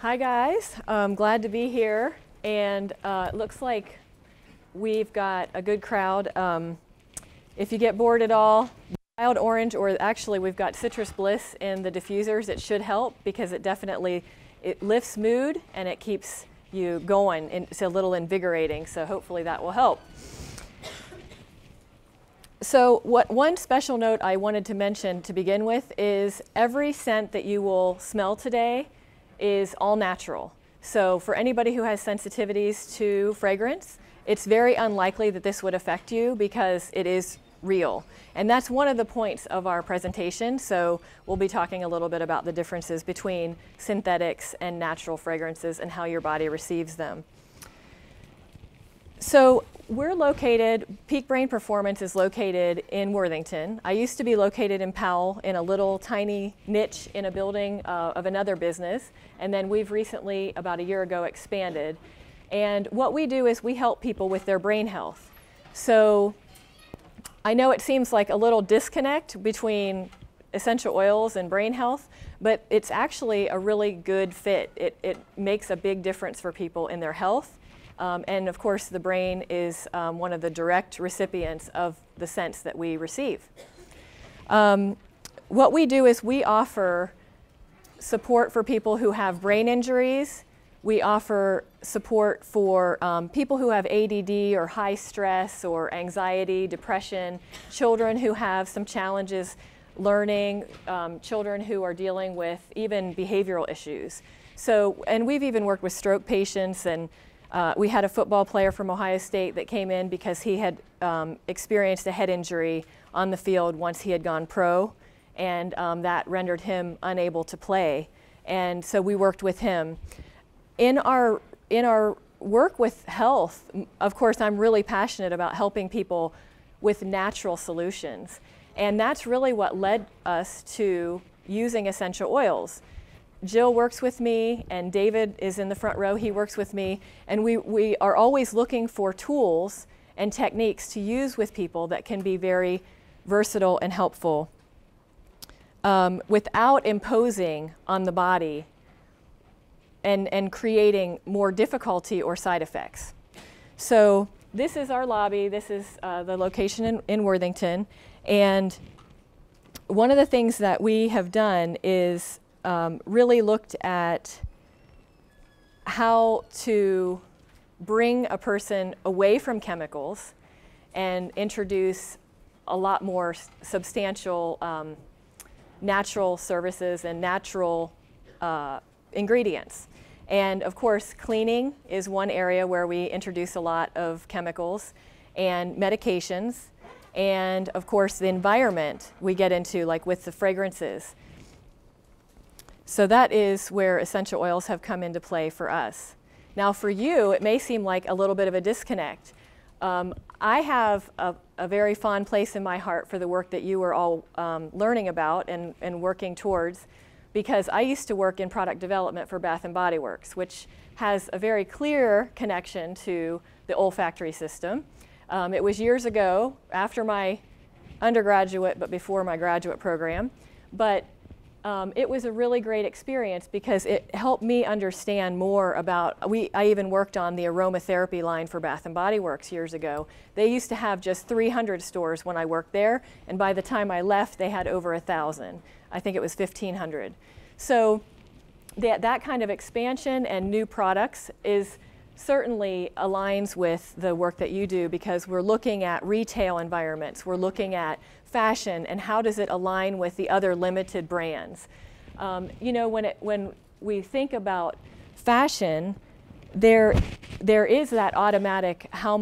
Hi guys, I'm glad to be here, and it looks like we've got a good crowd. If you get bored at all, wild orange, or actually we've got citrus bliss in the diffusers, it should help because it definitely lifts mood and it keeps you going. It's a little invigorating, so hopefully that will help. So one special note I wanted to mention to begin with is every scent that you will smell today is all natural. So for anybody who has sensitivities to fragrance, it's very unlikely that this would affect you because it is real. And that's one of the points of our presentation. So we'll be talking a little bit about the differences between synthetics and natural fragrances and how your body receives them. So we're located, Peak Brain Performance is located in Worthington. I used to be located in Powell in a little tiny niche in a building of another business. And then we've recently, about a year ago, expanded. And what we do is we help people with their brain health. So I know it seems like a little disconnect between essential oils and brain health, but it's actually a really good fit. It makes a big difference for people in their health. And of course, the brain is one of the direct recipients of the scents that we receive. What we do is we offer support for people who have brain injuries. We offer support for people who have ADD or high stress or anxiety, depression, children who have some challenges learning, children who are dealing with even behavioral issues. So, and we've even worked with stroke patients, and we had a football player from Ohio State that came in because he had experienced a head injury on the field once he had gone pro, and that rendered him unable to play. And so we worked with him. In our work with health, of course, I'm really passionate about helping people with natural solutions. And that's really what led us to using essential oils. Jill works with me, and David is in the front row. He works with me, and we are always looking for tools and techniques to use with people that can be very versatile and helpful without imposing on the body and creating more difficulty or side effects. So this is our lobby. This is the location in Worthington. And one of the things that we have done is really looked at how to bring a person away from chemicals and introduce a lot more substantial natural services and natural ingredients. And of course, cleaning is one area where we introduce a lot of chemicals and medications. And of course, the environment we get into, like with the fragrances. So that is where essential oils have come into play for us. Now for you, it may seem like a little bit of a disconnect. I have a very fond place in my heart for the work that you are all learning about and working towards, because I used to work in product development for Bath & Body Works, which has a very clear connection to the olfactory system. It was years ago, after my undergraduate, but before my graduate program. But it was a really great experience because it helped me understand more about, I even worked on the aromatherapy line for Bath & Body Works years ago. They used to have just 300 stores when I worked there, and by the time I left, they had over 1,000. I think it was 1,500. So that kind of expansion and new products certainly aligns with the work that you do, because we're looking at retail environments, we're looking at fashion, and how does it align with the other limited brands. You know, when we think about fashion, there is that automatic how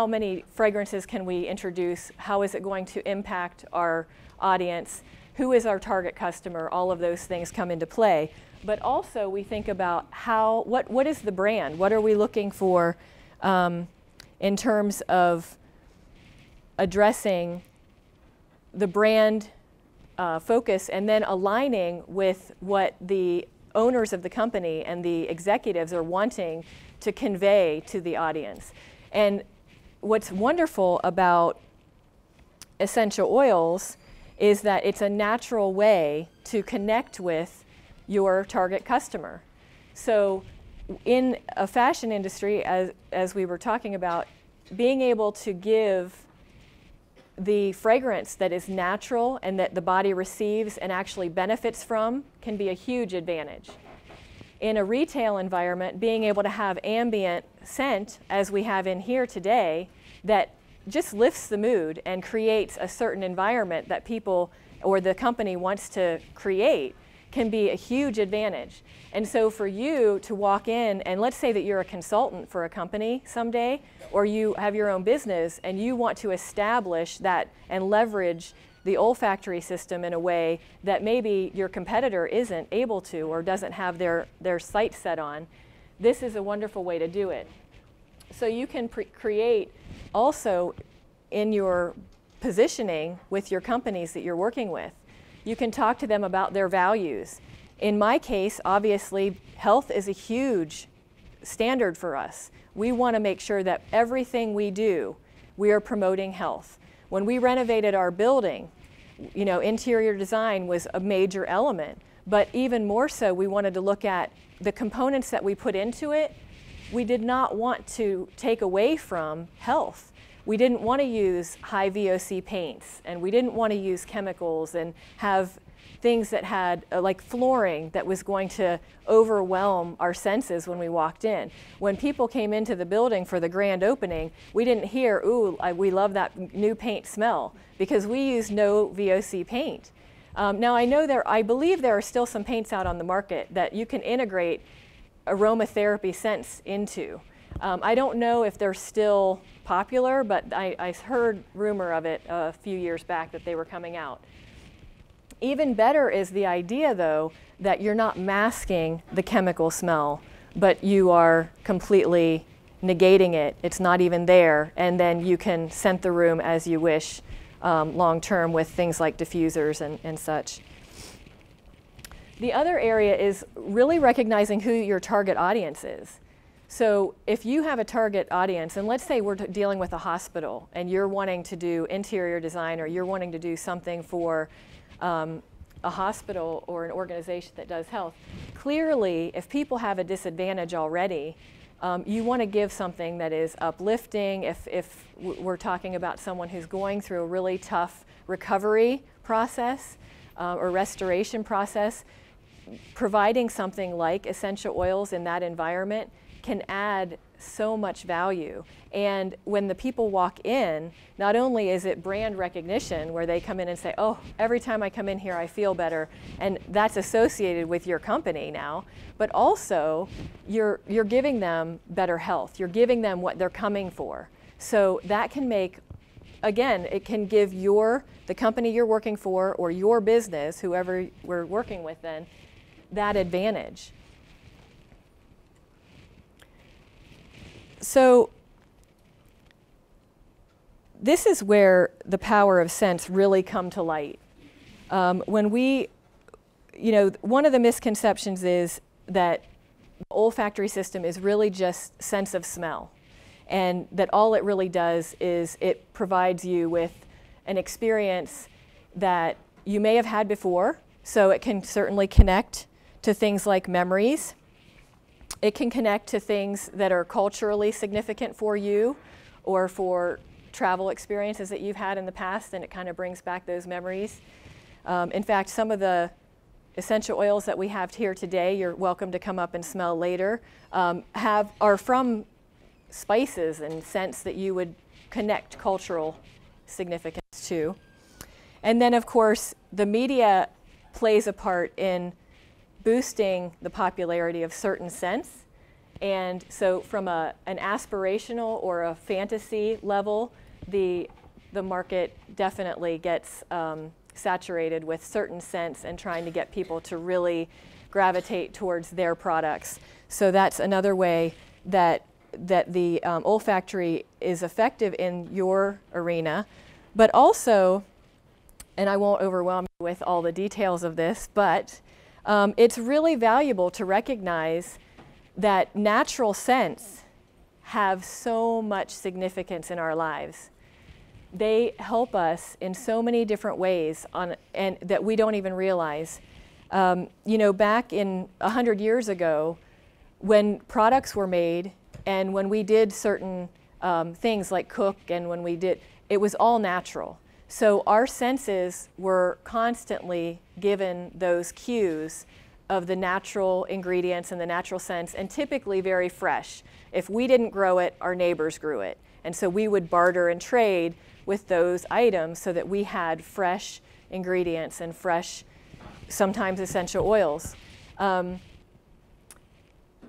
many fragrances can we introduce, how is it going to impact our audience, who is our target customer, all of those things come into play. But also we think about what is the brand? What are we looking for in terms of addressing the brand focus, and then aligning with what the owners of the company and the executives are wanting to convey to the audience. And what's wonderful about essential oils is that it's a natural way to connect with your target customer. So in a fashion industry, as we were talking about, being able to give the fragrance that is natural and that the body receives and actually benefits from can be a huge advantage. In a retail environment, being able to have ambient scent, as we have in here today, that just lifts the mood and creates a certain environment that people or the company wants to create, can be a huge advantage. And so for you to walk in, and let's say that you're a consultant for a company someday, or you have your own business and you want to establish that and leverage the olfactory system in a way that maybe your competitor isn't able to or doesn't have their sights set on, this is a wonderful way to do it. So you can create also in your positioning with your companies that you're working with. You can talk to them about their values. In my case, obviously, health is a huge standard for us. We want to make sure that everything we do, we are promoting health. When we renovated our building, you know, interior design was a major element, but even more so, we wanted to look at the components that we put into it. We did not want to take away from health. We didn't want to use high VOC paints, and we didn't want to use chemicals and have things that had like flooring that was going to overwhelm our senses when we walked in. When people came into the building for the grand opening, we didn't hear, ooh, we love that new paint smell, because we used no VOC paint. Now I believe there are still some paints out on the market that you can integrate aromatherapy scents into. I don't know if they're still popular, but I heard rumor of it a few years back that they were coming out. Even better is the idea, though, that you're not masking the chemical smell, but you are completely negating it. It's not even there, and then you can scent the room as you wish long term with things like diffusers and such. The other area is really recognizing who your target audience is. So if you have a target audience, and let's say we're dealing with a hospital and you're wanting to do interior design, or you're wanting to do something for a hospital or an organization that does health, clearly if people have a disadvantage already, you want to give something that is uplifting. If we're talking about someone who's going through a really tough recovery process or restoration process, providing something like essential oils in that environment can add so much value. And when the people walk in, not only is it brand recognition where they come in and say, oh, every time I come in here I feel better, and that's associated with your company now, but also you're giving them better health. You're giving them what they're coming for. So that can make, again, it can give the company you're working for or your business, whoever we're working with then, that advantage. So this is where the power of scents really come to light. When we, one of the misconceptions is that the olfactory system is really just sense of smell, and that all it really does is it provides you with an experience that you may have had before, so it can certainly connect to things like memories. It can connect to things that are culturally significant for you or for travel experiences that you've had in the past, and it kind of brings back those memories. In fact, some of the essential oils that we have here today, you're welcome to come up and smell later, are from spices and scents that you would connect cultural significance to. And then, of course, the media plays a part in boosting the popularity of certain scents. And so from an aspirational or a fantasy level, the market definitely gets saturated with certain scents and trying to get people to really gravitate towards their products. So that's another way that the olfactory is effective in your arena. But also, and I won't overwhelm you with all the details of this, but it's really valuable to recognize that natural scents have so much significance in our lives. They help us in so many different ways and that we don't even realize. You know, back in 100 years ago, when products were made and when we did certain things like cook and when we did, it was all natural. So our senses were constantly given those cues of the natural ingredients and the natural sense, and typically very fresh. If we didn't grow it, our neighbors grew it. And so we would barter and trade with those items so that we had fresh ingredients and fresh, sometimes essential oils.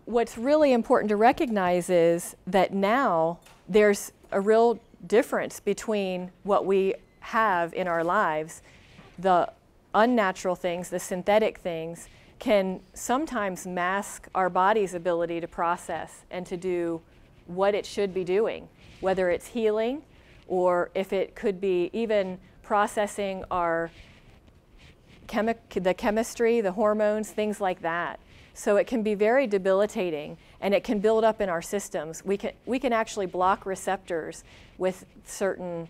What's really important to recognize is that now there's a real difference between what we have in our lives. The unnatural things, the synthetic things, can sometimes mask our body's ability to process and to do what it should be doing, whether it's healing or if it could be even processing our the chemistry, the hormones, things like that. So it can be very debilitating and it can build up in our systems. We can actually block receptors with certain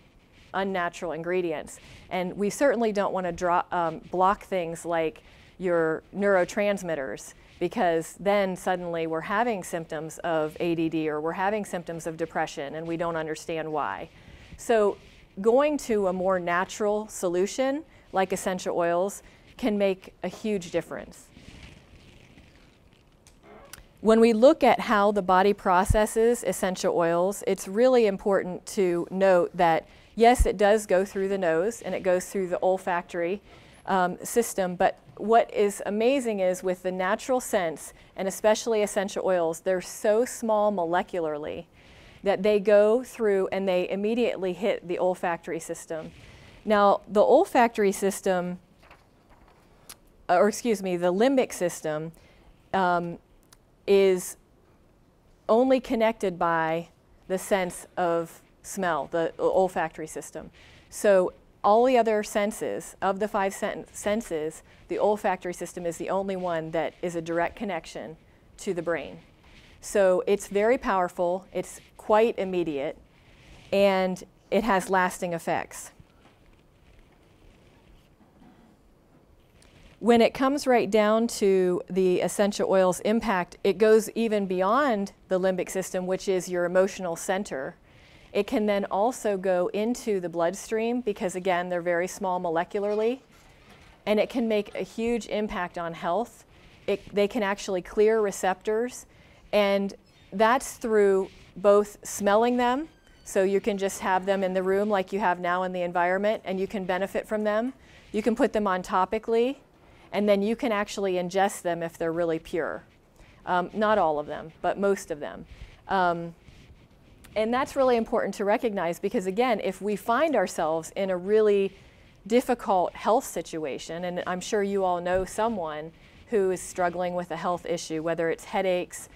unnatural ingredients. And we certainly don't want to block things like your neurotransmitters, because then suddenly we're having symptoms of ADD or we're having symptoms of depression and we don't understand why. So going to a more natural solution like essential oils can make a huge difference. When we look at how the body processes essential oils, it's really important to note that yes, it does go through the nose and it goes through the olfactory system, but what is amazing is with the natural scents, and especially essential oils, they're so small molecularly that they go through and they immediately hit the olfactory system. Now, the olfactory system, or excuse me, the limbic system is only connected by the sense of smell, the olfactory system. So all the other senses, of the 5 senses, the olfactory system is the only one that is a direct connection to the brain. So it's very powerful, it's quite immediate, and it has lasting effects. When it comes right down to the essential oils impact, it goes even beyond the limbic system, which is your emotional center. It can then also go into the bloodstream because, again, they're very small molecularly, and it can make a huge impact on health. They can actually clear receptors, and that's through both smelling them, so you can just have them in the room like you have now in the environment, and you can benefit from them. You can put them on topically, and then you can actually ingest them if they're really pure. Not all of them, but most of them. And that's really important to recognize because, again, if we find ourselves in a really difficult health situation, and I'm sure you all know someone who is struggling with a health issue, whether it's headaches,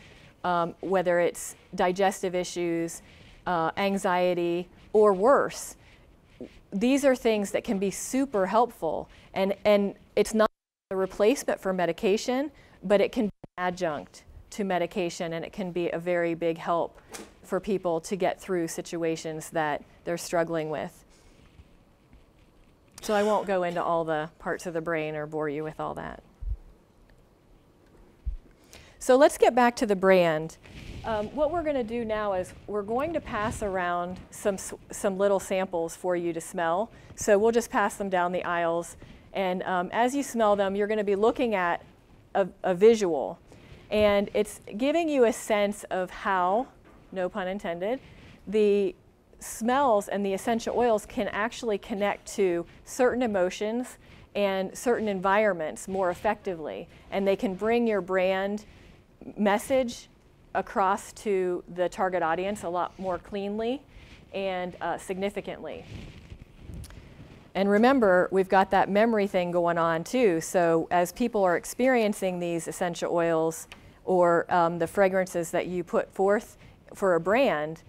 whether it's digestive issues, anxiety, or worse, these are things that can be super helpful. And it's not a replacement for medication, but it can be an adjunct to medication, and it can be a very big help for people to get through situations that they're struggling with. So I won't go into all the parts of the brain or bore you with all that. So let's get back to the brand. What we're going to do now is we're going to pass around some little samples for you to smell. So we'll just pass them down the aisles. And as you smell them, you're going to be looking at a visual. And it's giving you a sense of how, no pun intended, the smells and the essential oils can actually connect to certain emotions and certain environments more effectively. And they can bring your brand message across to the target audience a lot more cleanly and significantly. And remember, we've got that memory thing going on too. So as people are experiencing these essential oils or the fragrances that you put forth for a brand,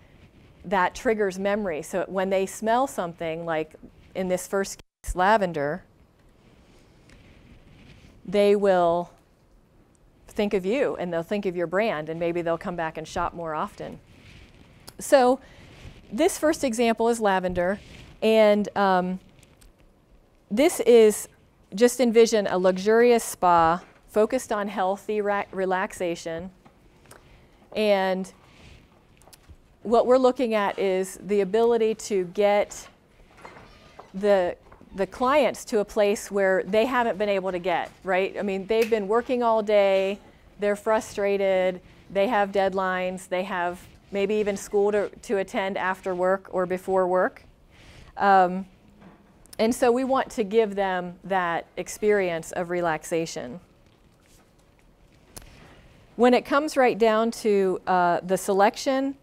that triggers memory. So when they smell something, like in this first case, lavender, they will think of you and they'll think of your brand, and maybe they'll come back and shop more often. So this first example is lavender, and this is just envision a luxurious spa focused on healthy relaxation. And what we're looking at is the ability to get the clients to a place where they haven't been able to get, right? I mean, they've been working all day, they're frustrated, they have deadlines, they have maybe even school to attend after work or before work. And so we want to give them that experience of relaxation. When it comes right down to the selection,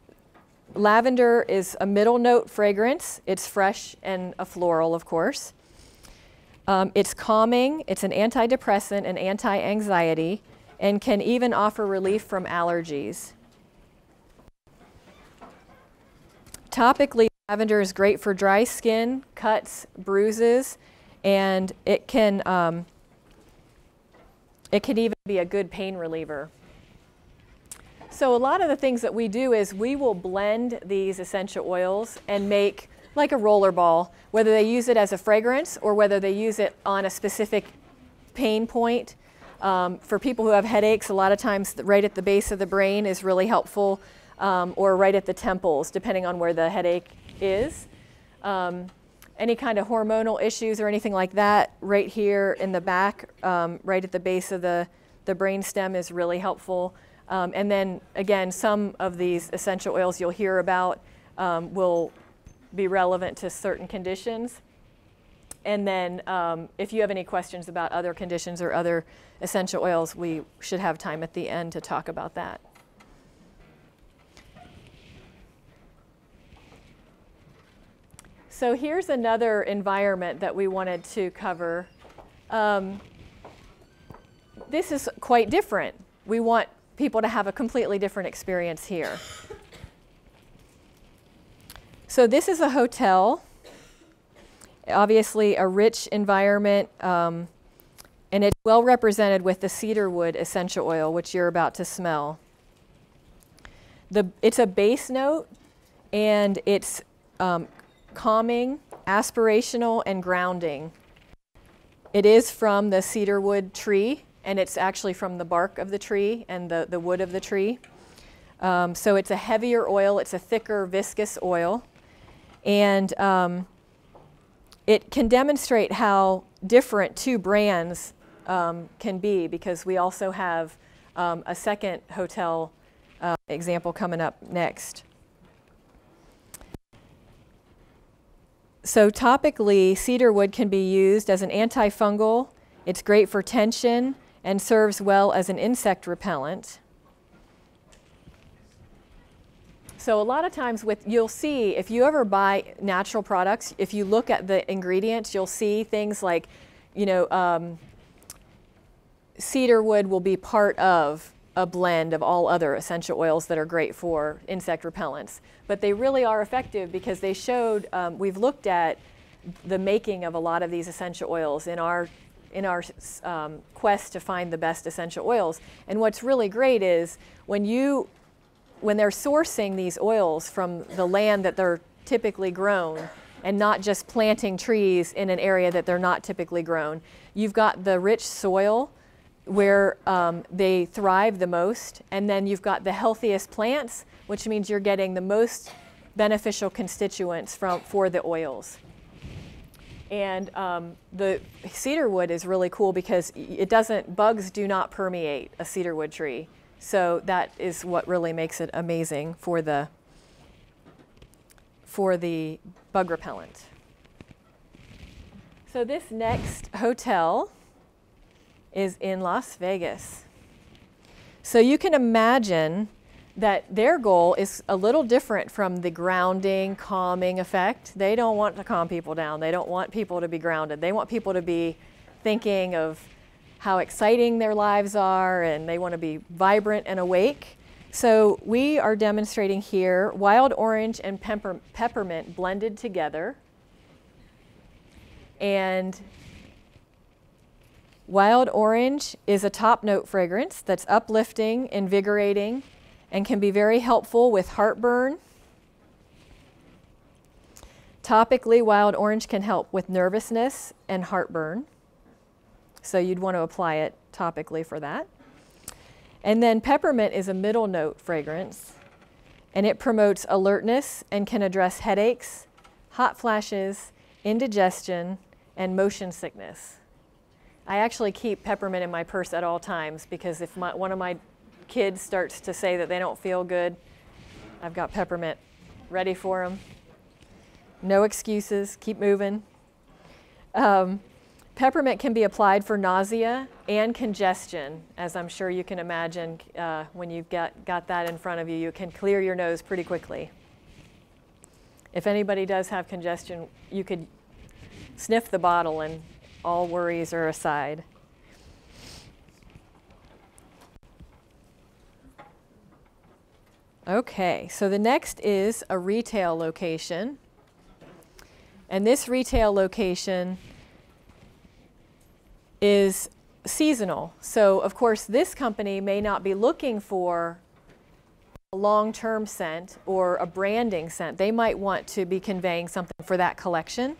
lavender is a middle note fragrance. It's fresh and a floral, of course. It's calming, it's an antidepressant and anti-anxiety, and can even offer relief from allergies. Topically, lavender is great for dry skin, cuts, bruises, and it can even be a good pain reliever. So a lot of the things that we do is we will blend these essential oils and make like a roller ball, whether they use it as a fragrance or whether they use it on a specific pain point. For people who have headaches, a lot of times right at the base of the brain is really helpful, or right at the temples, depending on where the headache is. Any kind of hormonal issues or anything like that, right here in the back, right at the base of the brain stem is really helpful. And then again, some of these essential oils you'll hear about will be relevant to certain conditions. And then if you have any questions about other conditions or other essential oils, we should have time at the end to talk about that. So here's another environment that we wanted to cover. This is quite different. We want people to have a completely different experience here. So this is a hotel, obviously a rich environment, and it's well represented with the cedarwood essential oil, which you're about to smell. It's a base note, and it's calming, aspirational, and grounding. It is from the cedarwood tree, and it's actually from the bark of the tree and the wood of the tree. So it's a heavier oil, it's a thicker, viscous oil. And it can demonstrate how different two brands can be, because we also have a second hotel example coming up next. So topically, cedarwood can be used as an antifungal. It's great for tension and serves well as an insect repellent. So a lot of times you'll see, if you ever buy natural products, if you look at the ingredients, you'll see things like, cedarwood will be part of a blend of all other essential oils that are great for insect repellents. But they really are effective because they showed, we've looked at the making of a lot of these essential oils in our quest to find the best essential oils. And what's really great is when they're sourcing these oils from the land that they're typically grown, and not just planting trees in an area that they're not typically grown, you've got the rich soil where they thrive the most, and then you've got the healthiest plants, which means you're getting the most beneficial constituents for the oils. And the cedarwood is really cool because bugs do not permeate a cedarwood tree. So that is what really makes it amazing for the bug repellent. So this next hotel is in Las Vegas. So you can imagine that their goal is a little different from the grounding, calming effect. They don't want to calm people down. They don't want people to be grounded. They want people to be thinking of how exciting their lives are, and they want to be vibrant and awake. So we are demonstrating here wild orange and peppermint blended together. And wild orange is a top note fragrance that's uplifting, invigorating, and can be very helpful with heartburn. Topically, wild orange can help with nervousness and heartburn. So you'd want to apply it topically for that. And then peppermint is a middle note fragrance, and it promotes alertness and can address headaches, hot flashes, indigestion, and motion sickness. I actually keep peppermint in my purse at all times because if one of my kids starts to say that they don't feel good, I've got peppermint ready for them. No excuses, keep moving. Peppermint can be applied for nausea and congestion, as I'm sure you can imagine. When you've got that in front of you, you can clear your nose pretty quickly. If anybody does have congestion, you could sniff the bottle and all worries are aside. Okay, so the next is a retail location. And this retail location is seasonal. So of course this company may not be looking for a long-term scent or a branding scent. They might want to be conveying something for that collection.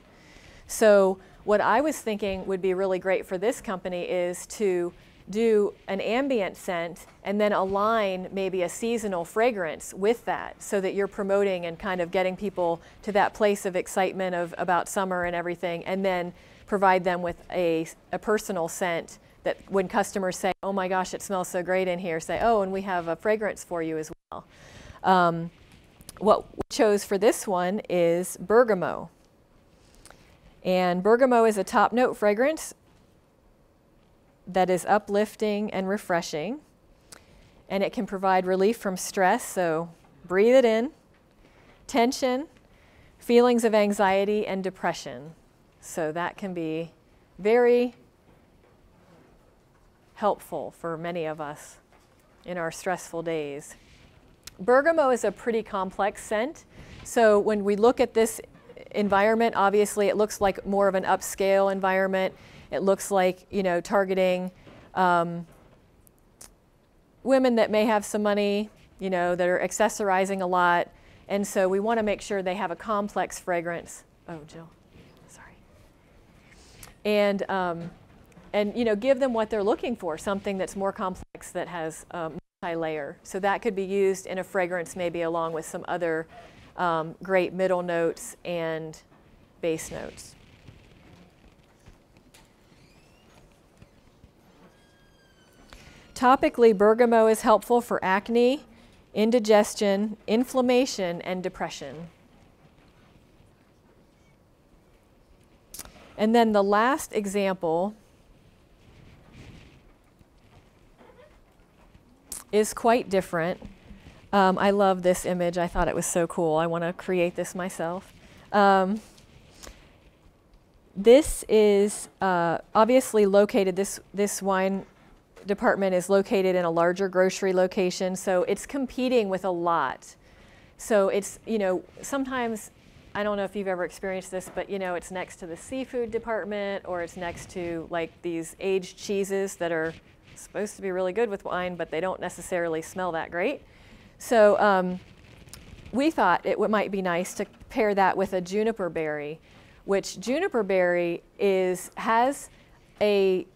So what I was thinking would be really great for this company is to do an ambient scent and then align maybe a seasonal fragrance with that so that you're promoting and kind of getting people to that place of excitement about summer and everything, and then provide them with a personal scent that when customers say, oh my gosh, it smells so great in here, say, oh, and we have a fragrance for you as well. What we chose for this one is Bergamot. And Bergamot is a top note fragrance that is uplifting and refreshing, and it can provide relief from stress, so breathe it in, tension, feelings of anxiety and depression. So that can be very helpful for many of us in our stressful days. Bergamot is a pretty complex scent, so when we look at this environment, obviously it looks like more of an upscale environment. It looks like, you know, targeting women that may have some money, you know, that are accessorizing a lot. And so we want to make sure they have a complex fragrance. Oh, Jill, sorry. And you know, give them what they're looking for, something that's more complex that has multi-layer. So that could be used in a fragrance maybe along with some other great middle notes and base notes. Topically, Bergamot is helpful for acne, indigestion, inflammation, and depression. And then the last example is quite different. I love this image. I thought it was so cool. I want to create this myself. This is obviously located, this wine department is located in a larger grocery location, so it's competing with a lot. So it's, you know, sometimes, I don't know if you've ever experienced this, but you know, it's next to the seafood department, or it's next to like these aged cheeses that are supposed to be really good with wine, but they don't necessarily smell that great. So we thought it might be nice to pair that with a juniper berry, which juniper berry has a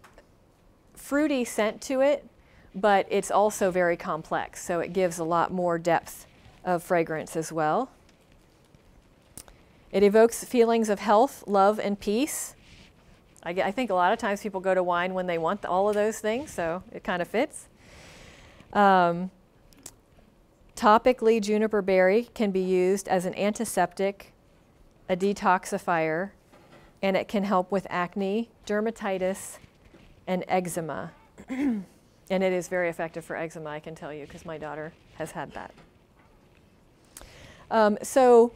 fruity scent to it, but it's also very complex, so it gives a lot more depth of fragrance as well. It evokes feelings of health, love, and peace. I think a lot of times people go to wine when they want all of those things, so it kind of fits. Topically, juniper berry can be used as an antiseptic, a detoxifier, and it can help with acne, dermatitis, and eczema. And it is very effective for eczema, I can tell you, because my daughter has had that. So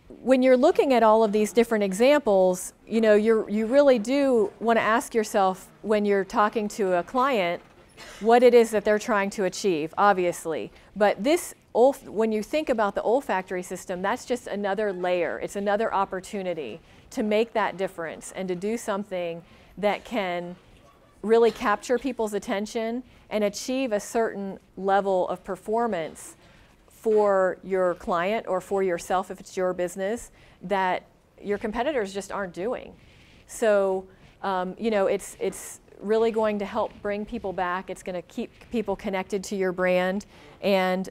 when you're looking at all of these different examples, you know, you really do want to ask yourself when you're talking to a client what it is that they're trying to achieve, obviously. But this, when you think about the olfactory system, that's just another layer. It's another opportunity to make that difference and to do something that can really capture people's attention and achieve a certain level of performance for your client or for yourself if it's your business that your competitors just aren't doing. So, you know, it's really going to help bring people back. It's going to keep people connected to your brand and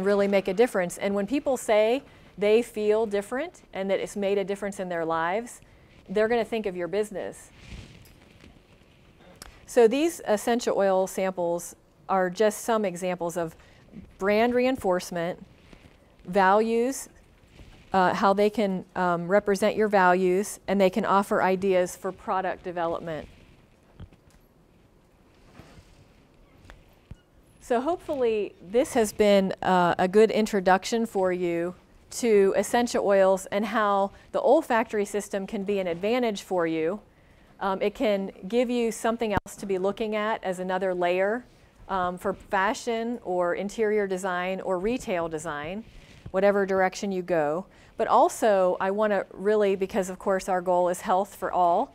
really make a difference. And when people say they feel different and that it's made a difference in their lives, they're going to think of your business. So these essential oil samples are just some examples of brand reinforcement, values, how they can represent your values, and they can offer ideas for product development. So hopefully this has been a good introduction for you to essential oils and how the olfactory system can be an advantage for you. It can give you something else to be looking at as another layer for fashion or interior design or retail design, whatever direction you go. But also I want to really, because of course our goal is health for all,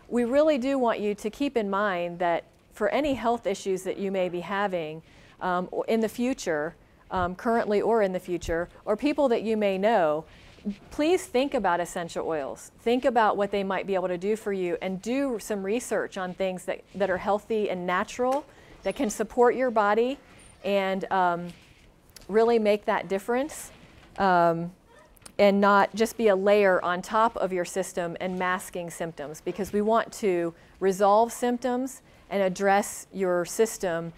we really do want you to keep in mind that for any health issues that you may be having in the future, currently or in the future, or people that you may know, please think about essential oils. Think about what they might be able to do for you and do some research on things that are healthy and natural, that can support your body and really make that difference and not just be a layer on top of your system and masking symptoms, because we want to resolve symptoms and address your system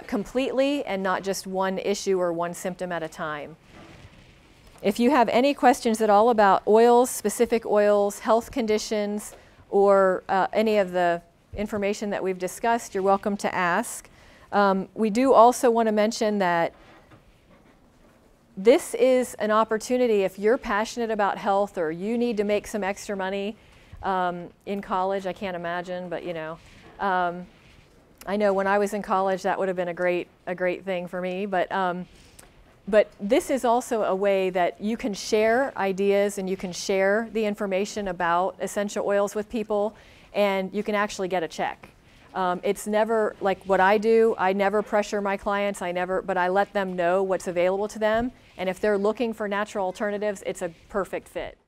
completely and not just one issue or one symptom at a time. If you have any questions at all about oils, specific oils, health conditions, or any of the information that we've discussed, you're welcome to ask. We do also want to mention that this is an opportunity if you're passionate about health or you need to make some extra money in college. I can't imagine, but you know. I know when I was in college that would have been a great thing for me, but this is also a way that you can share ideas and you can share the information about essential oils with people, and you can actually get a check. It's never like what I do. I never pressure my clients. But I let them know what's available to them, and if they're looking for natural alternatives, it's a perfect fit.